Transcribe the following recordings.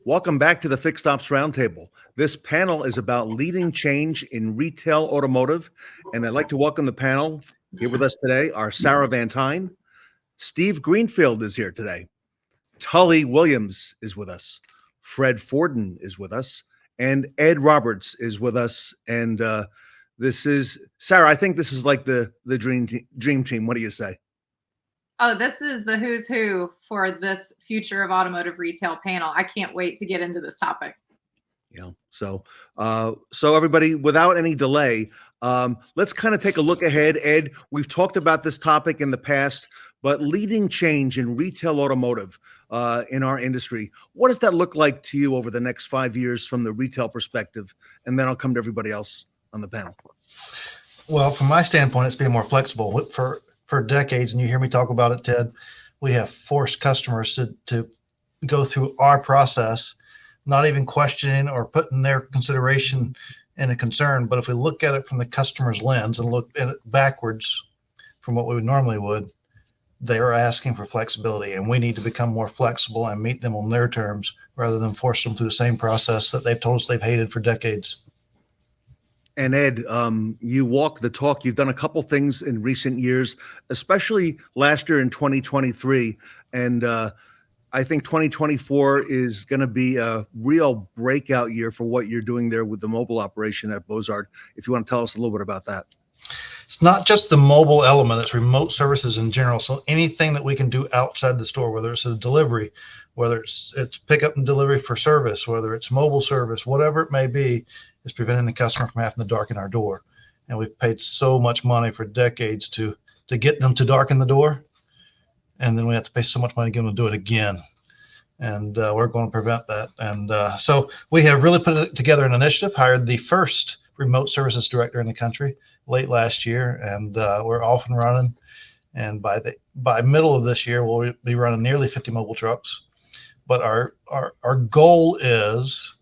Welcome back to the Fixed Ops Roundtable. This panel is about leading change in retail automotive, and I'd like to welcome the panel. Here with us today are Sarah Van Tine, Steve Greenfield is here today, Tully Williams is with us, Fred Forden is with us, and Ed Roberts is with us. And this is Sarah. I think this is like the dream team. What do you say? Oh, this is the who's who for this future of automotive retail panel. I can't wait to get into this topic. Yeah. So everybody, without any delay, let's kind of take a look ahead. Ed, we've talked about this topic in the past, but leading change in retail automotive in our industry, what does that look like to you over the next 5 years from the retail perspective? And then I'll come to everybody else on the panel. Well, from my standpoint, it's being more flexible. For decades, and you hear me talk about it, Ted, we have forced customers to go through our process, not even questioning or putting their consideration in a concern. But if we look at it from the customer's lens and look at it backwards from what we normally would, they are asking for flexibility, and we need to become more flexible and meet them on their terms rather than force them through the same process that they've told us they've hated for decades. And Ed, you walk the talk. You've done a couple things in recent years, especially last year in 2023. And I think 2024 is going to be a real breakout year for what you're doing there with the mobile operation at Bozard. If you want to tell us a little bit about that. It's not just the mobile element, it's remote services in general. So anything that we can do outside the store, whether it's a delivery, whether it's pickup and delivery for service, whether it's mobile service, whatever it may be, is preventing the customer from having to darken our door. And we've paid so much money for decades to get them to darken the door. And then we have to pay so much money to get them to do it again. And we're going to prevent that. And so we have really put together an initiative, hired the first remote services director in the country late last year, and we're off and running. And by middle of this year, we'll be running nearly 50 mobile trucks. But our goal is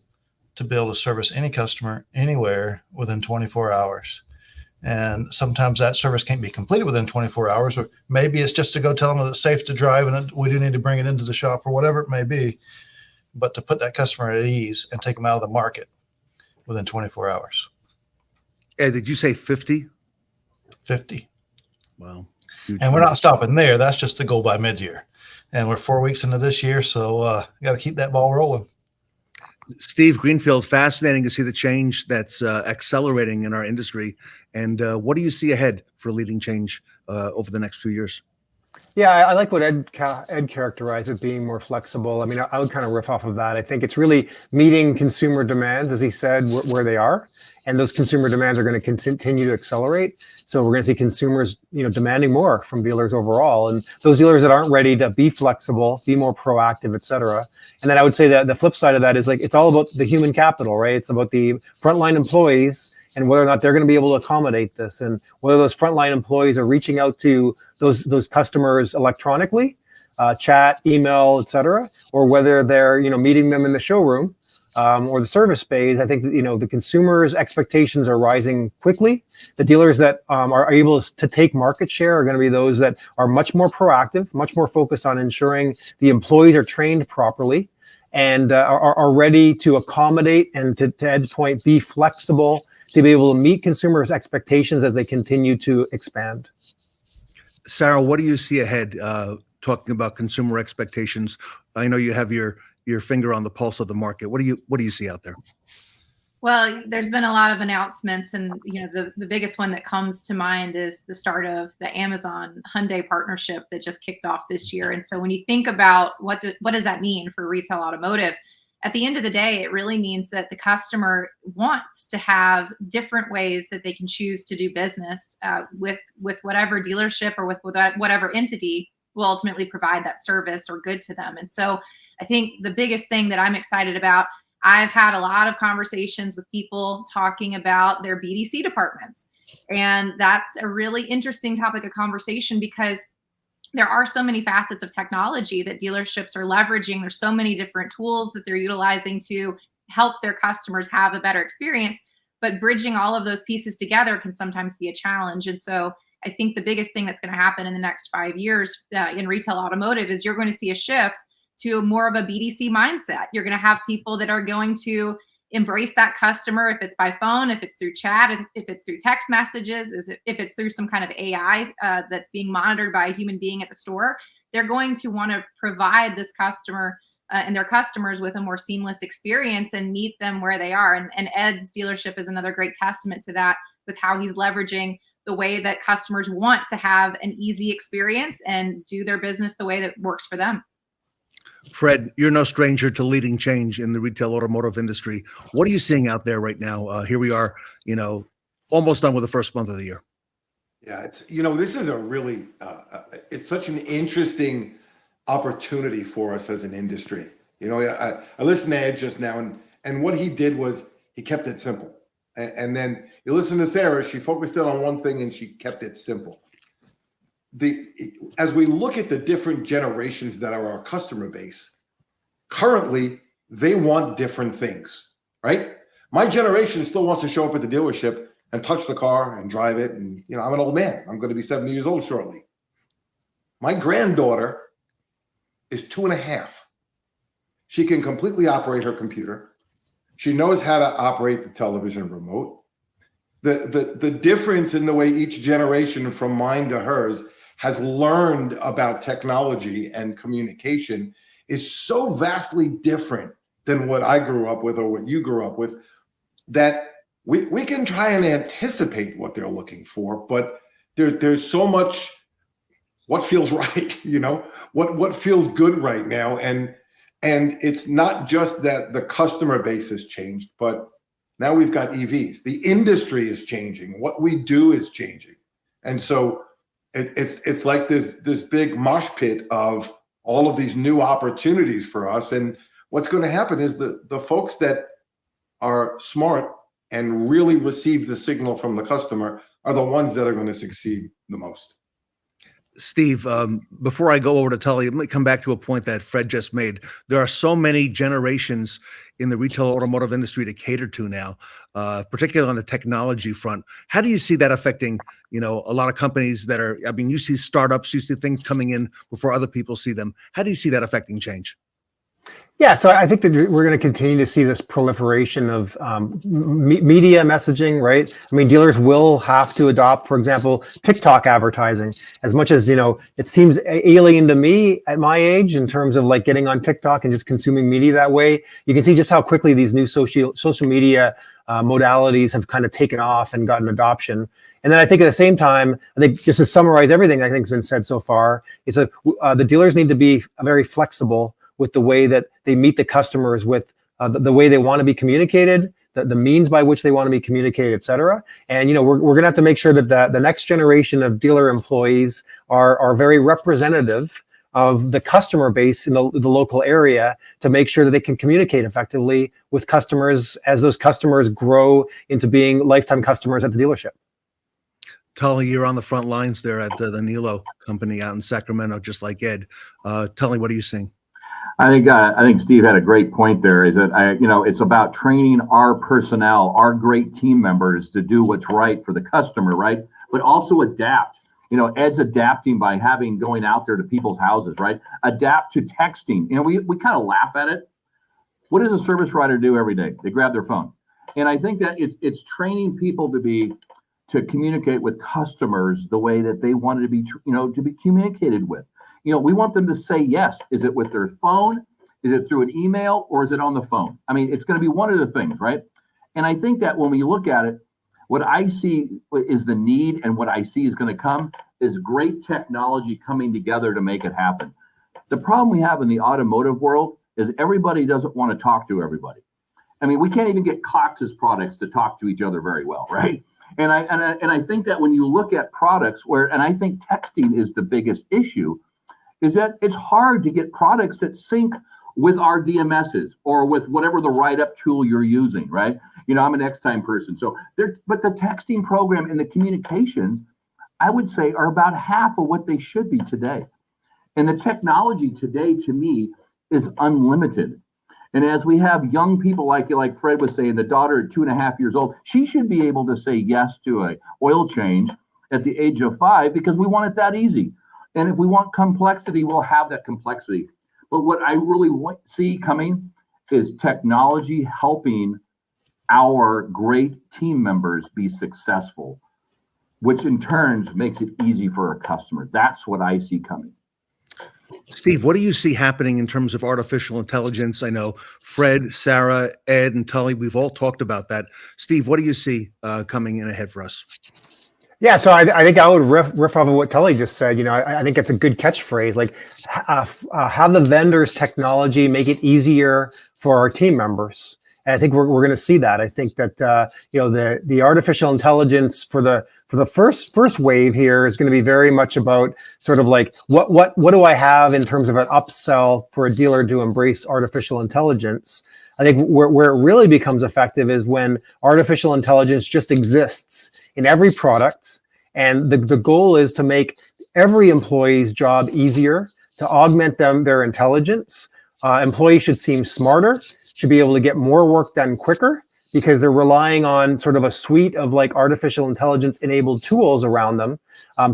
to be able to service any customer anywhere within 24 hours. And sometimes that service can't be completed within 24 hours, or maybe it's just to go tell them that it's safe to drive and we do need to bring it into the shop or whatever it may be. But to put that customer at ease and take them out of the market within 24 hours. Ed, did you say 50? 50. Wow. And we're not stopping there. That's just the goal by mid-year. And we're 4 weeks into this year, so got to keep that ball rolling. Steve Greenfield, fascinating to see the change that's accelerating in our industry. And what do you see ahead for leading change over the next few years? Yeah, I like what Ed characterized as being more flexible. I mean, I would kind of riff off of that. I think it's really meeting consumer demands, as he said, where they are. And those consumer demands are going to continue to accelerate. So we're going to see consumers, demanding more from dealers overall. And those dealers that aren't ready to be flexible, be more proactive, et cetera. And then I would say that the flip side of that is it's all about the human capital, right? It's about the frontline employees and whether or not they're going to be able to accommodate this, and whether those frontline employees are reaching out to those customers electronically, chat, email, et cetera, or whether they're meeting them in the showroom or the service bays. I think that the consumers' expectations are rising quickly. The dealers that are able to take market share are going to be those that are much more proactive, much more focused on ensuring the employees are trained properly and are ready to accommodate and, to Ed's point, be flexible to be able to meet consumers' expectations as they continue to expand. Sarah, what do you see ahead, talking about consumer expectations? I know you have your finger on the pulse of the market. What do you see out there? Well, there's been a lot of announcements, and the biggest one that comes to mind is the start of the Amazon Hyundai partnership that just kicked off this year. And so when you think about what does that mean for retail automotive, at the end of the day, it really means that the customer wants to have different ways that they can choose to do business with whatever dealership or with whatever entity will ultimately provide that service or good to them. And so I think the biggest thing that I'm excited about, I've had a lot of conversations with people talking about their BDC departments. And that's a really interesting topic of conversation because there are so many facets of technology that dealerships are leveraging. There's so many different tools that they're utilizing to help their customers have a better experience, but bridging all of those pieces together can sometimes be a challenge. And so I think the biggest thing that's going to happen in the next 5 years in retail automotive is you're going to see a shift to more of a BDC mindset. You're going to have people that are going to embrace that customer, if it's by phone, if it's through chat, if it's through text messages, if it's through some kind of AI that's being monitored by a human being at the store. They're going to want to provide this customer and their customers with a more seamless experience and meet them where they are. And Ed's dealership is another great testament to that, with how he's leveraging the way that customers want to have an easy experience and do their business the way that works for them. Fred, you're no stranger to leading change in the retail automotive industry. What are you seeing out there right now? Here we are, almost done with the first month of the year. Yeah, it's this is a really it's such an interesting opportunity for us as an industry. I listened to Ed just now, and what he did was he kept it simple. And then you listen to Sarah, she focused in on one thing and she kept it simple. As we look at the different generations that are our customer base, currently they want different things, right? My generation still wants to show up at the dealership and touch the car and drive it. And, I'm an old man. I'm going to be 70 years old shortly. My granddaughter is 2.5. She can completely operate her computer. She knows how to operate the television remote. The difference in the way each generation from mine to hers has learned about technology and communication is so vastly different than what I grew up with or what you grew up with, that we can try and anticipate what they're looking for, but there's so much what feels right, what feels good right now. And it's not just that the customer base has changed, but now we've got EVs. The industry is changing. What we do is changing. And so it's like this big mosh pit of all of these new opportunities for us. And what's going to happen is the folks that are smart and really receive the signal from the customer are the ones that are going to succeed the most. Steve, before I go over to Tully, let me come back to a point that Fred just made. There are so many generations in the retail automotive industry to cater to now, particularly on the technology front. How do you see that affecting, a lot of companies that are, you see startups, you see things coming in before other people see them. How do you see that affecting change? Yeah, so I think that we're going to continue to see this proliferation of media messaging, right? Dealers will have to adopt, for example, TikTok advertising. As much as, it seems alien to me at my age in terms of like getting on TikTok and just consuming media that way, you can see just how quickly these new social media modalities have kind of taken off and gotten adoption. And then I think at the same time, I think just to summarize everything I think has been said so far, is that the dealers need to be very flexible with the way that they meet the customers, with the way they want to be communicated, the means by which they want to be communicated, et cetera. And, we're going to have to make sure that the next generation of dealer employees are very representative of the customer base in the local area, to make sure that they can communicate effectively with customers as those customers grow into being lifetime customers at the dealership. Tully, you're on the front lines there at the Nilo company out in Sacramento, just like Ed. Tully, what are you seeing? I think Steve had a great point there, is that it's about training our personnel, our great team members, to do what's right for the customer, right? But also adapt. Ed's adapting by going out there to people's houses, right? Adapt to texting. We kind of laugh at it. What does a service writer do every day? They grab their phone. And I think that it's training people to communicate with customers the way that they wanted to be, to be communicated with. We want them to say yes. Is it with their phone? Is it through an email, or is it on the phone? It's going to be one of the things, right? And I think that when we look at it, what I see is the need, and what I see is going to come is great technology coming together to make it happen. The problem we have in the automotive world is everybody doesn't want to talk to everybody. We can't even get Cox's products to talk to each other very well, right? And I think that when you look at products and I think texting is the biggest issue, is that it's hard to get products that sync with our DMSs or with whatever the write-up tool you're using, right? I'm an X-Time person. But the texting program and the communication, I would say, are about half of what they should be today. And the technology today, to me, is unlimited. And as we have young people like Fred was saying, the daughter at 2.5 years old, she should be able to say yes to an oil change at the age of 5, because we want it that easy. And if we want complexity, we'll have that complexity. But what I really want see coming is technology helping our great team members be successful, which in turn makes it easy for a customer. That's what I see coming. Steve, what do you see happening in terms of artificial intelligence? I know Fred, Sarah, Ed, and Tully, we've all talked about that. Steve, what do you see coming in ahead for us? Yeah, so I think I would riff off of what Tully just said. You know, I think it's a good catchphrase. Like, have the vendors' technology make it easier for our team members. And I think we're going to see that. I think that you know, the artificial intelligence for the first wave here is going to be very much about sort of like what do I have in terms of an upsell for a dealer to embrace artificial intelligence. I think where it really becomes effective is when artificial intelligence just exists in every product. And the goal is to make every employee's job easier, to augment their intelligence. Employees should seem smarter, should be able to get more work done quicker because they're relying on sort of a suite of like artificial intelligence enabled tools around them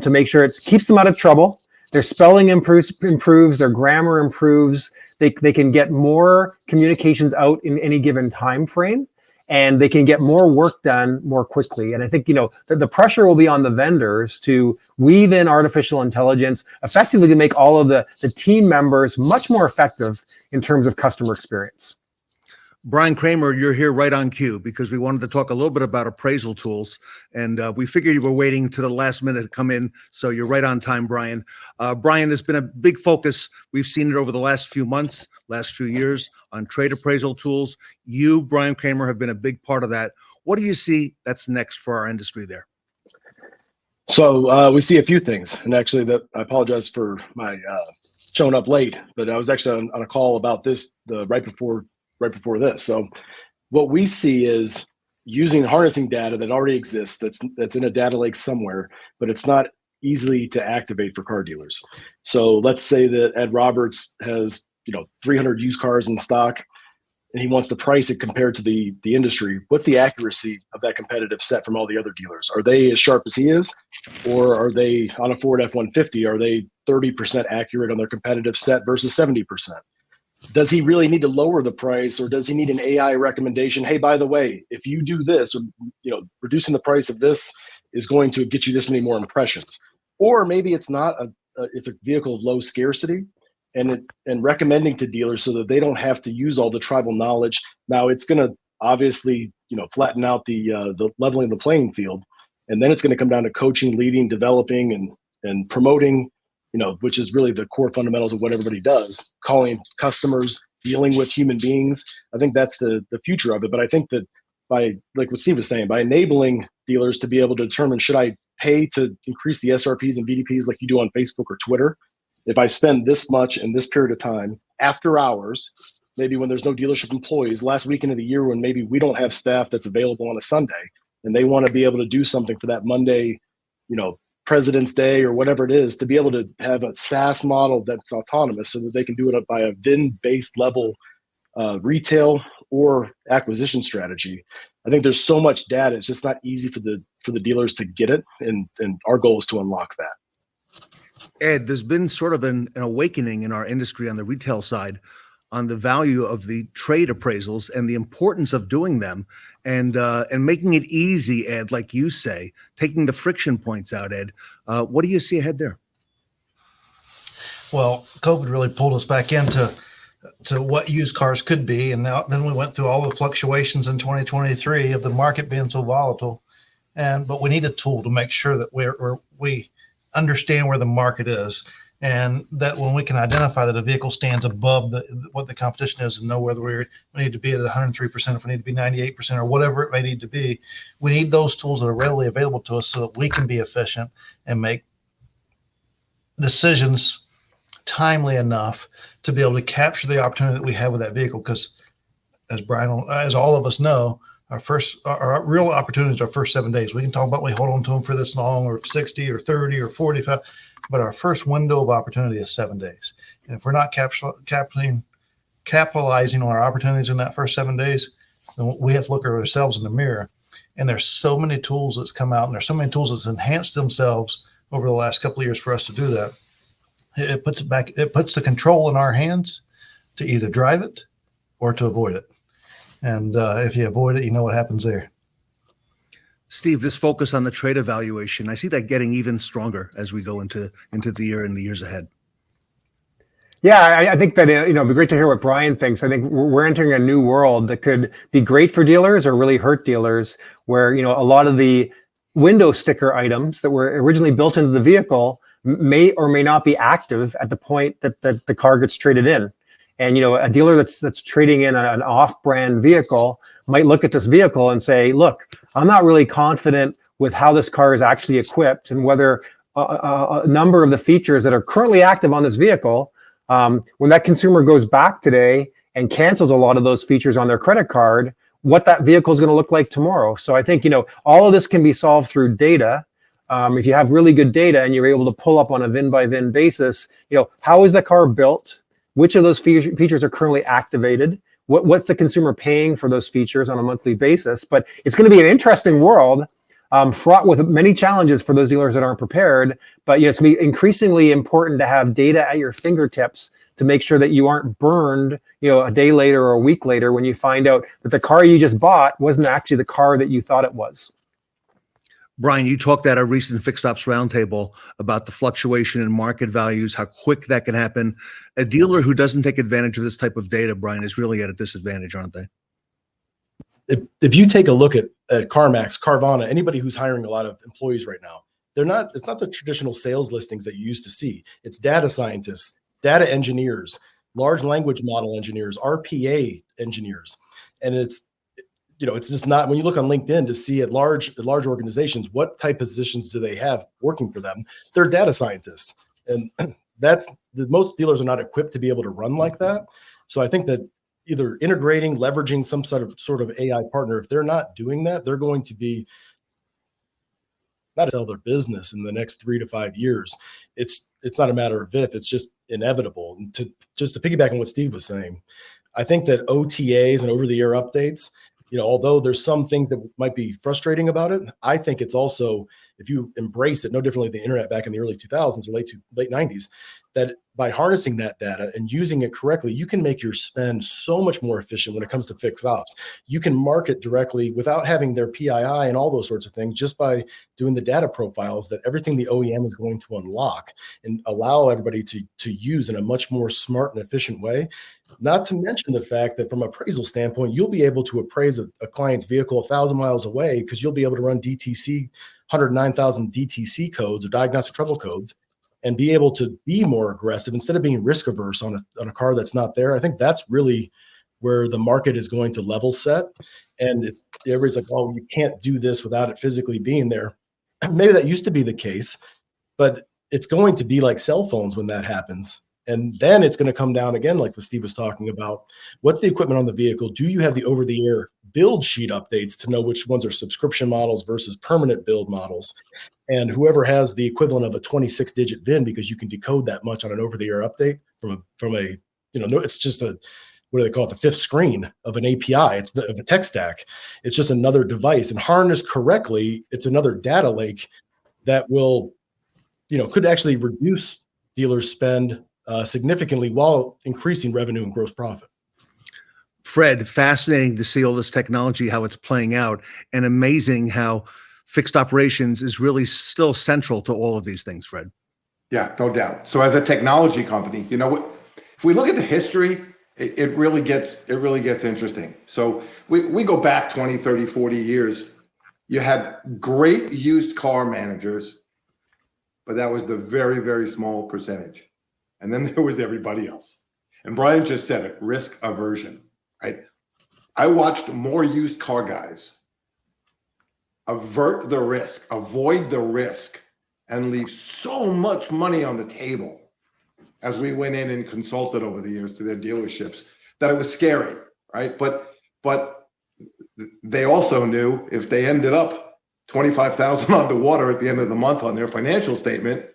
to make sure it keeps them out of trouble. Their spelling improves, their grammar improves. They can get more communications out in any given time frame, and they can get more work done more quickly. And I think, you know, the pressure will be on the vendors to weave in artificial intelligence effectively to make all of the team members much more effective in terms of customer experience. Brian Kramer, you're here right on cue because we wanted to talk a little bit about appraisal tools, and we figured you were waiting to the last minute to come in, so you're right on time, Brian. Brian, has been a big focus. We've seen it over the last few months, last few years on trade appraisal tools. You, Brian Kramer, have been a big part of that. What do you see that's next for our industry there? So we see a few things, and actually, I apologize for my showing up late, but I was actually on a call about this right before this. So what we see is harnessing data that already exists, that's in a data lake somewhere, but it's not easily to activate for car dealers. So let's say that Ed Roberts has 300 used cars in stock, and he wants to price it compared to the industry. What's the accuracy of that competitive set from all the other dealers? Are they as sharp as he is, or are they on a Ford F-150? Are they 30% accurate on their competitive set versus 70%? Does he really need to lower the price, or does he need an AI recommendation? Hey, by the way, if you do this, reducing the price of this is going to get you this many more impressions. Or maybe it's not it's a vehicle of low scarcity, and recommending to dealers so that they don't have to use all the tribal knowledge. Now it's going to obviously flatten out the leveling the playing field, and then it's going to come down to coaching, leading, developing, and promoting. Which is really the core fundamentals of what everybody does, calling customers, dealing with human beings. I think that's the future of it. But I think that by, like what Steve was saying, by enabling dealers to be able to determine, should I pay to increase the SRPs and VDPs like you do on Facebook or Twitter? If I spend this much in this period of time, after hours, maybe when there's no dealership employees, last weekend of the year when maybe we don't have staff that's available on a Sunday, and they want to be able to do something for that Monday, President's Day or whatever it is, to be able to have a SaaS model that's autonomous so that they can do it by a VIN-based level retail or acquisition strategy. I think there's so much data, it's just not easy for the dealers to get it, and our goal is to unlock that. Ed, there's been sort of an awakening in our industry on the retail side on the value of the trade appraisals and the importance of doing them and making it easy, Ed, like you say, taking the friction points out, Ed. What do you see ahead there? Well, COVID really pulled us back into what used cars could be. And then we went through all the fluctuations in 2023 of the market being so volatile. But we need a tool to make sure that we understand where the market is, and that when we can identify that a vehicle stands above what the competition is and know whether we need to be at 103%, if we need to be 98%, or whatever it may need to be, we need those tools that are readily available to us so that we can be efficient and make decisions timely enough to be able to capture the opportunity that we have with that vehicle. Because as all of us know, our real opportunities are first 7 days. We can talk about we hold on to them for this long, or 60 or 30 or 45, but our first window of opportunity is 7 days. And if we're not capitalizing on our opportunities in that first 7 days, then we have to look at ourselves in the mirror. And there's so many tools that's come out, and there's so many tools that's enhanced themselves over the last couple of years for us to do that. It puts it back. It puts the control in our hands to either drive it or to avoid it. And if you avoid it, you know what happens there. Steve, this focus on the trade evaluation, I see that getting even stronger as we go into the year and the years ahead. Yeah, I think that, it'd be great to hear what Brian thinks. I think we're entering a new world that could be great for dealers or really hurt dealers, where, a lot of the window sticker items that were originally built into the vehicle may or may not be active at the point that the car gets traded in. And, a dealer that's trading in an off-brand vehicle might look at this vehicle and say, look, I'm not really confident with how this car is actually equipped and whether a number of the features that are currently active on this vehicle, when that consumer goes back today and cancels a lot of those features on their credit card, what that vehicle is going to look like tomorrow. So I think, all of this can be solved through data. If you have really good data and you're able to pull up on a VIN by VIN basis, how is the car built? Which of those features are currently activated? What's the consumer paying for those features on a monthly basis? But it's going to be an interesting world, fraught with many challenges for those dealers that aren't prepared. But it's going to be increasingly important to have data at your fingertips to make sure that you aren't burned, a day later or a week later when you find out that the car you just bought wasn't actually the car that you thought it was. Brian, you talked at a recent Fixed Ops Roundtable about the fluctuation in market values, how quick that can happen. A dealer who doesn't take advantage of this type of data, Brian, is really at a disadvantage, aren't they? If you take a look at CarMax, Carvana, anybody who's hiring a lot of employees right now, it's not the traditional sales listings that you used to see. It's data scientists, data engineers, large language model engineers, RPA engineers. And it's just not, when you look on LinkedIn to see at large organizations, what type of positions do they have working for them? They're data scientists. And most dealers are not equipped to be able to run like that. So I think that either integrating, leveraging some sort of AI partner, if they're not doing that, they're going to be not sell their business in the next 3 to 5 years. It's not a matter of if, it's just inevitable. And to piggyback on what Steve was saying, I think that OTAs and over-the-air updates, although there's some things that might be frustrating about it, I think it's also, if you embrace it, no differently than the internet back in the early 2000s or late 90s, that by harnessing that data and using it correctly, you can make your spend so much more efficient when it comes to fixed ops. You can market directly without having their PII and all those sorts of things, just by doing the data profiles that everything the OEM is going to unlock and allow everybody to use in a much more smart and efficient way. Not to mention the fact that from an appraisal standpoint, you'll be able to appraise a client's vehicle 1,000 miles away because you'll be able to run DTC, 109,000 DTC codes or diagnostic trouble codes, and be able to be more aggressive instead of being risk averse on a car that's not there. I think that's really where the market is going to level set. And everybody's like, oh, you can't do this without it physically being there. Maybe that used to be the case, but it's going to be like cell phones when that happens. And then it's going to come down again, like what Steve was talking about. What's the equipment on the vehicle? Do you have the over-the-air build sheet updates to know which ones are subscription models versus permanent build models? And whoever has the equivalent of a 26-digit VIN, because you can decode that much on an over-the-air update from a it's just a, what do they call it? The fifth screen of an API. It's of a tech stack. It's just another device, and harnessed correctly, it's another data lake that will, could actually reduce dealers' spend significantly while increasing revenue and gross profit. Fred, fascinating to see all this technology, how it's playing out, and amazing how fixed operations is really still central to all of these things, Fred. Yeah, no doubt. So as a technology company, if we look at the history, it really gets interesting. So we go back 20, 30, 40 years. You had great used car managers, but that was the very, very small percentage. And then there was everybody else. And Brian just said it, risk aversion, right? I watched more used car guys avoid the risk, and leave so much money on the table as we went in and consulted over the years to their dealerships that it was scary, right? But they also knew if they ended up $25,000 underwater at the end of the month on their financial statement,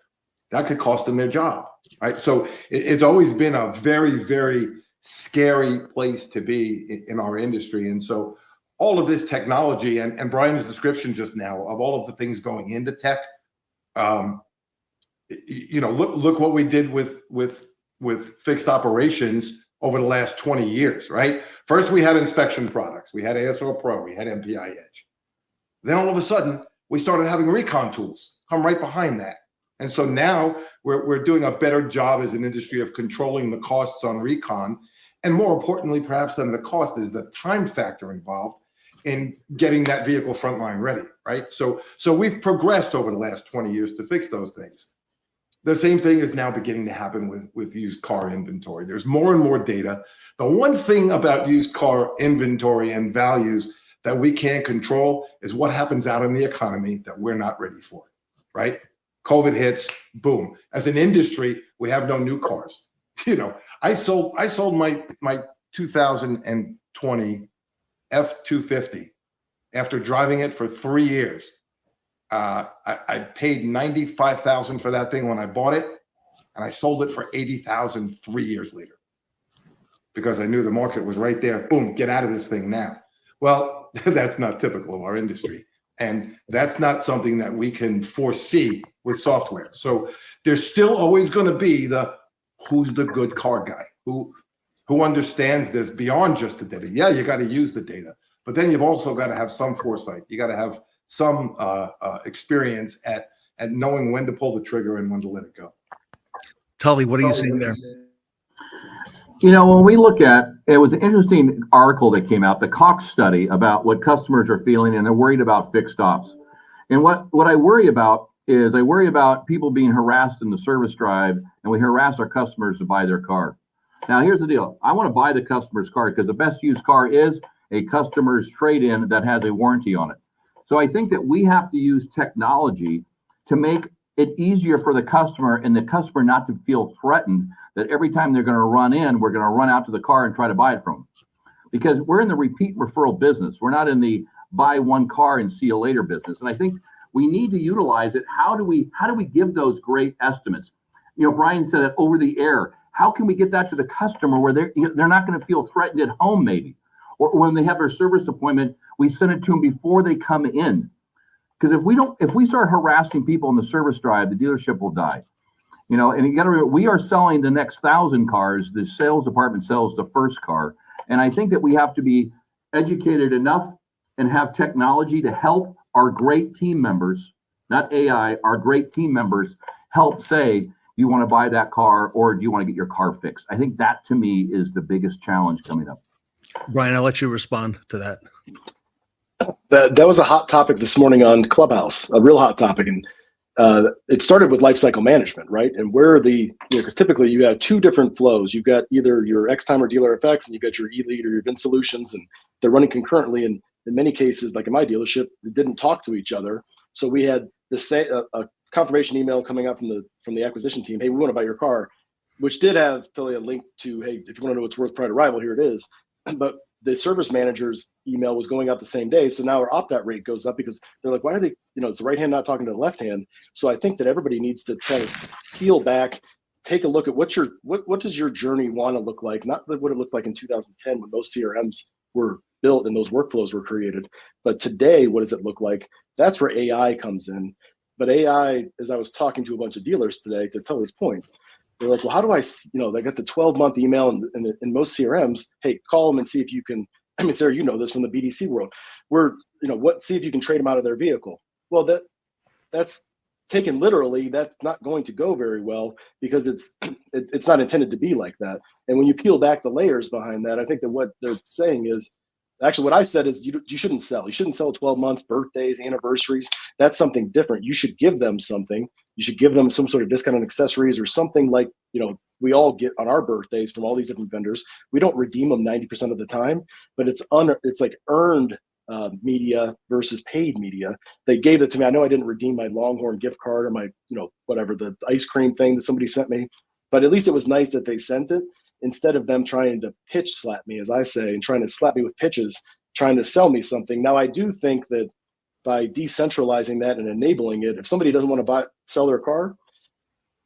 that could cost them their job, right? So it's always been a very, very scary place to be in our industry. And so all of this technology and Brian's description just now of all of the things going into tech, look what we did with fixed operations over the last 20 years, right? First, we had inspection products. We had ASR Pro. We had MPI Edge. Then all of a sudden, we started having recon tools come right behind that. And so now we're doing a better job as an industry of controlling the costs on recon. And more importantly, perhaps than the cost, is the time factor involved in getting that vehicle frontline ready, right? So we've progressed over the last 20 years to fix those things. The same thing is now beginning to happen with used car inventory. There's more and more data. The one thing about used car inventory and values that we can't control is what happens out in the economy that we're not ready for, right? COVID hits, boom. As an industry, we have no new cars. I sold my 2020 F-250 after driving it for 3 years. I paid $95,000 for that thing when I bought it, and I sold it for $80,000 3 years later because I knew the market was right there. Boom, get out of this thing now. Well, that's not typical of our industry, and that's not something that we can foresee with software. So there's still always going to be who's the good car guy, who understands this beyond just the data. Yeah, you got to use the data, but then you've also got to have some foresight. You got to have some experience at knowing when to pull the trigger and when to let it go. Tully, what are you seeing there? When we look at, it was an interesting article that came out, the Cox study, about what customers are feeling, and they're worried about fixed ops. And what I worry about is people being harassed in the service drive, and we harass our customers to buy their car. Now, here's the deal. I want to buy the customer's car because the best used car is a customer's trade-in that has a warranty on it. So I think that we have to use technology to make it easier for the customer and the customer not to feel threatened that every time they're going to run in, we're going to run out to the car and try to buy it from them. Because we're in the repeat referral business. We're not in the buy one car and see you later business. And I think we need to utilize it. How do we give those great estimates? Brian said that over the air. How can we get that to the customer where they're not going to feel threatened at home, maybe? Or when they have their service appointment, we send it to them before they come in. Because if we start harassing people in the service drive, the dealership will die. And you got to remember, we are selling the next 1,000 cars. The sales department sells the first car. And I think that we have to be educated enough and have technology to help our great team members, not AI, our great team members help say, do you want to buy that car or do you want to get your car fixed? I think that, to me, is the biggest challenge coming up. Brian, I'll let you respond to that. That was a hot topic this morning on Clubhouse, a real hot topic. And it started with lifecycle management, right? And where because typically you have two different flows. You've got either your X-Time or Dealer FX, and you got your eLead or your VIN Solutions, and they're running concurrently. And in many cases, like in my dealership, they didn't talk to each other. So we had a confirmation email coming out from the acquisition team. Hey, we want to buy your car, which did have totally a link to, hey, if you want to know what's worth prior to arrival, here it is. But the service manager's email was going out the same day. So now our opt-out rate goes up because they're like, why are they, it's the right hand not talking to the left hand. So I think that everybody needs to kind of peel back, take a look at what does your journey want to look like? Not what it looked like in 2010 when those CRMs were built and those workflows were created. But today, what does it look like? That's where AI comes in. But AI, as I was talking to a bunch of dealers today, to tell his point, they're like, well, how do I, they got the 12-month email in most CRMs. Hey, call them and see if you can, Sarah, this from the BDC world. See if you can trade them out of their vehicle. Well, that's taken literally. That's not going to go very well because it's not intended to be like that. And when you peel back the layers behind that, I think that what they're saying is, actually, what I said is you shouldn't sell. You shouldn't sell 12 months, birthdays, anniversaries. That's something different. You should give them something. You should give them some sort of discount on accessories or something like, we all get on our birthdays from all these different vendors. We don't redeem them 90% of the time, but it's like earned media versus paid media. They gave it to me. I know I didn't redeem my Longhorn gift card or my, whatever, the ice cream thing that somebody sent me, but at least it was nice that they sent it instead of them trying to pitch slap me, as I say, and trying to slap me with pitches, trying to sell me something. Now, I do think that by decentralizing that and enabling it, if somebody doesn't want to sell their car,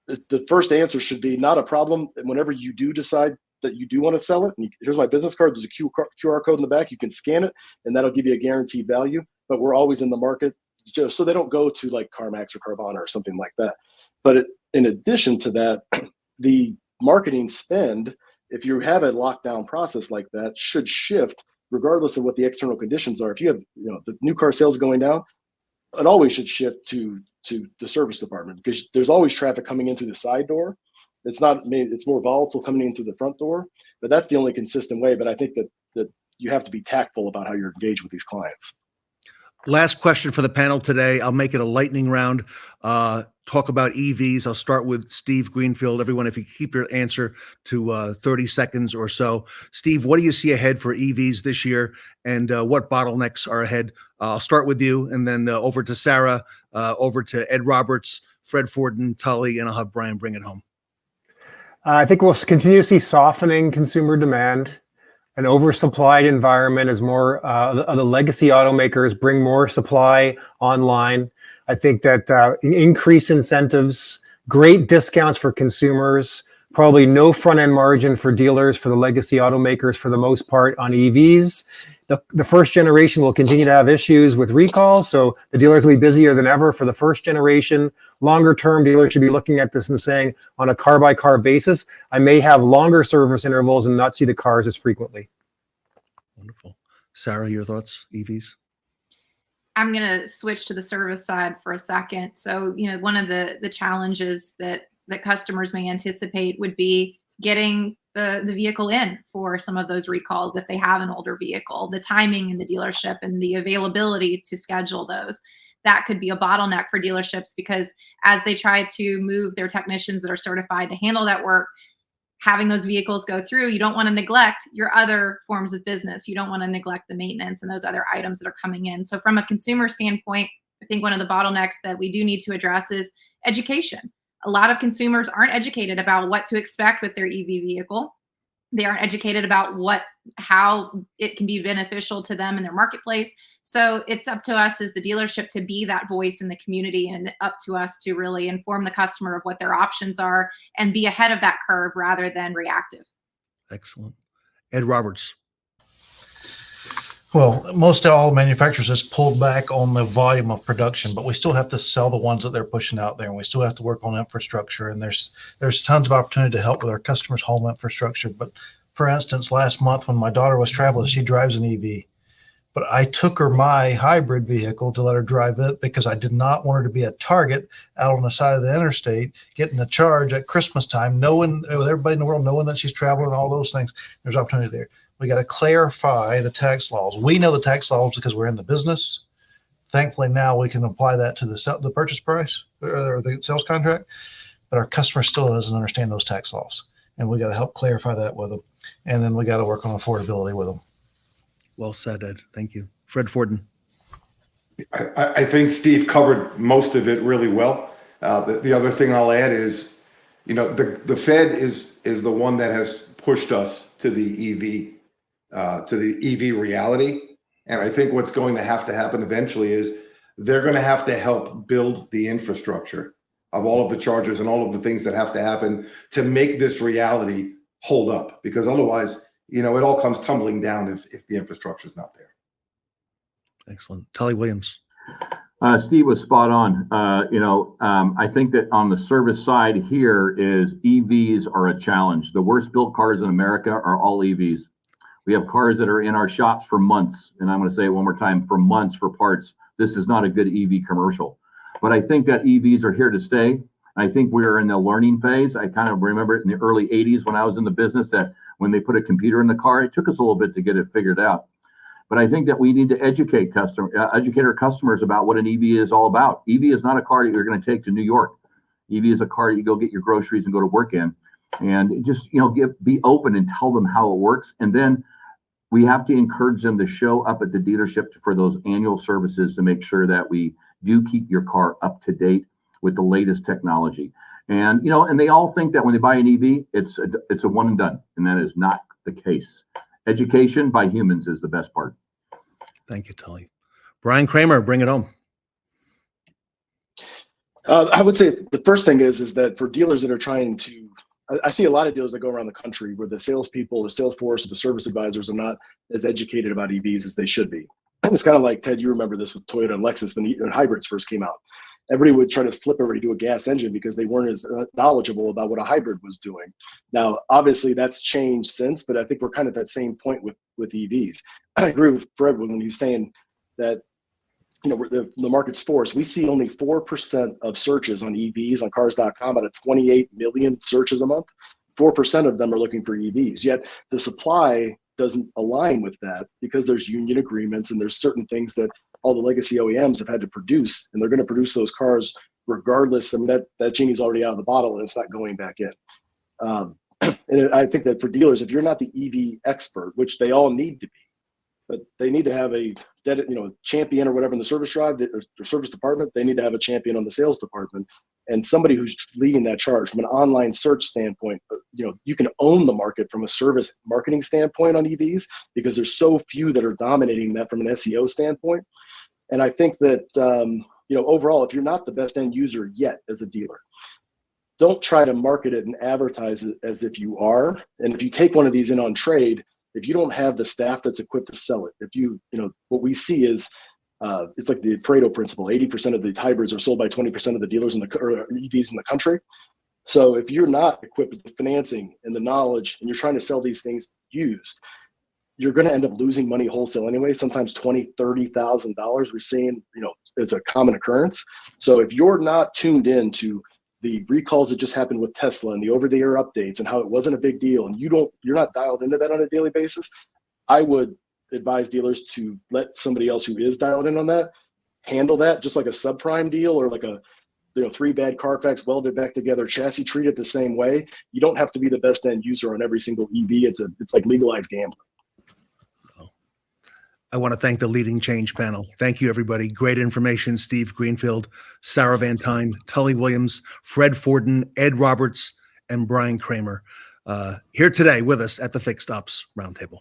the first answer should be not a problem. Whenever you do decide that you do want to sell it, and here's my business card, there's a QR code in the back, you can scan it, and that'll give you a guaranteed value. But we're always in the market, just so they don't go to like CarMax or Carvana or something like that. But in addition to that, the marketing spend, if you have a lockdown process like that, should shift regardless of what the external conditions are. If you have, the new car sales going down, it always should shift to the service department, because there's always traffic coming in through the side door. It's more volatile coming in through the front door, but that's the only consistent way. But I think that you have to be tactful about how you're engaged with these clients. Last question for the panel today. I'll make it a lightning round. Talk about EVs. I'll start with Steve Greenfield. Everyone, if you keep your answer to 30 seconds or so. Steve, what do you see ahead for EVs this year, and what bottlenecks are ahead? I'll start with you, and then over to Sarah, over to Ed Roberts, Fred Forden, Tully, and I'll have Brian bring it home. I think we'll continue to see softening consumer demand, an oversupplied environment as more of the legacy automakers bring more supply online. I think that increased incentives, great discounts for consumers, probably no front-end margin for dealers, for the legacy automakers for the most part on EVs. The first generation will continue to have issues with recalls, so the dealers will be busier than ever for the first generation. Longer term, dealers should be looking at this and saying, on a car-by-car basis, I may have longer service intervals and not see the cars as frequently. Wonderful. Sarah, your thoughts, EVs? I'm going to switch to the service side for a second. So, one of the challenges that customers may anticipate would be getting the vehicle in for some of those recalls if they have an older vehicle, the timing in the dealership and the availability to schedule those. That could be a bottleneck for dealerships, because as they try to move their technicians that are certified to handle that work, having those vehicles go through, you don't want to neglect your other forms of business. You don't want to neglect the maintenance and those other items that are coming in. So from a consumer standpoint, I think one of the bottlenecks that we do need to address is education. A lot of consumers aren't educated about what to expect with their EV vehicle. They aren't educated about how it can be beneficial to them in their marketplace. So it's up to us as the dealership to be that voice in the community, and up to us to really inform the customer of what their options are and be ahead of that curve rather than reactive. Excellent. Ed Roberts. Well, most all manufacturers has pulled back on the volume of production, but we still have to sell the ones that they're pushing out there, and we still have to work on infrastructure. And there's tons of opportunity to help with our customers' home infrastructure. But for instance, last month when my daughter was traveling, she drives an EV, but I took her my hybrid vehicle to let her drive it because I did not want her to be a target out on the side of the interstate, getting a charge at Christmas time, knowing with everybody in the world knowing that she's traveling and all those things. There's opportunity there. We got to clarify the tax laws. We know the tax laws because we're in the business. Thankfully, now we can apply that to the purchase price or the sales contract, but our customer still doesn't understand those tax laws, and we got to help clarify that with them. And then we got to work on affordability with them. Well said, Ed. Thank you. Fred Forden. I think Steve covered most of it really well. The other thing I'll add is, the Fed is the one that has pushed us to the EV reality. And I think what's going to happen eventually is they're going to have to help build the infrastructure of all of the chargers and all of the things that have to happen to make this reality hold up, because otherwise, it all comes tumbling down if the infrastructure is not there. Excellent. Tully Williams. Steve was spot on. I think that on the service side here is EVs are a challenge. The worst built cars in America are all EVs. We have cars that are in our shops for months. And I'm going to say it one more time, for months for parts. This is not a good EV commercial. But I think that EVs are here to stay. I think we're in the learning phase. I kind of remember it in the early 80s when I was in the business, that when they put a computer in the car, it took us a little bit to get it figured out. But I think that we need to educate our customers about what an EV is all about. EV is not a car that you're going to take to New York. EV is a car that you go get your groceries and go to work in. And just, be open and tell them how it works. And then we have to encourage them to show up at the dealership for those annual services to make sure that we do keep your car up to date with the latest technology. And, and they all think that when they buy an EV, it's a one and done. And that is not the case. Education by humans is the best part. Thank you, Tully. Brian Kramer, bring it home. I would say the first thing is that for dealers that are trying to, I see a lot of dealers that go around the country where the salespeople, the sales force, or the service advisors are not as educated about EVs as they should be. And it's kind of like, Ted, you remember this with Toyota and Lexus when hybrids first came out. everybody would try to flip everybody to a gas engine because they weren't as knowledgeable about what a hybrid was doing. Now, obviously that's changed since, but I think we're kind of at that same point with EVs. I agree with Fred when he's saying that, the market's forced. We see only 4% of searches on EVs on cars.com out of 28 million searches a month. 4% of them are looking for EVs, yet the supply doesn't align with that because there's union agreements and there's certain things that all the legacy OEMs have had to produce, and they're going to produce those cars regardless. I mean, that genie's already out of the bottle and it's not going back in. And I think that for dealers, if you're not the EV expert, which they all need to be, but they need to have a champion or whatever in the service drive or service department. They need to have a champion on the sales department and somebody who's leading that charge from an online search standpoint. You can own the market from a service marketing standpoint on EVs because there's so few that are dominating that from an SEO standpoint. And I think that, overall, if you're not the best end user yet as a dealer, don't try to market it and advertise it as if you are. And if you take one of these in on trade, if you don't have the staff that's equipped to sell it, what we see is it's like the Pareto principle. 80% of the hybrids are sold by 20% of the dealers or EVs in the country. So if you're not equipped with the financing and the knowledge and you're trying to sell these things used, you're going to end up losing money wholesale anyway, sometimes $20,000, $30,000 we're seeing, as a common occurrence. So if you're not tuned in to the recalls that just happened with Tesla and the over-the-air updates and how it wasn't a big deal, and you're not dialed into that on a daily basis, I would advise dealers to let somebody else who is dialed in on that handle that, just like a subprime deal or like a 3-bad Carfax welded back together chassis. Treat it the same way. You don't have to be the best end user on every single EV. It's like legalized gambling. I want to thank the Leading Change panel. Thank you, everybody. Great information. Steve Greenfield, Sarah Van Tine, Tully Williams, Fred Forden, Ed Roberts, and Brian Kramer here today with us at the Fixed Ops Roundtable.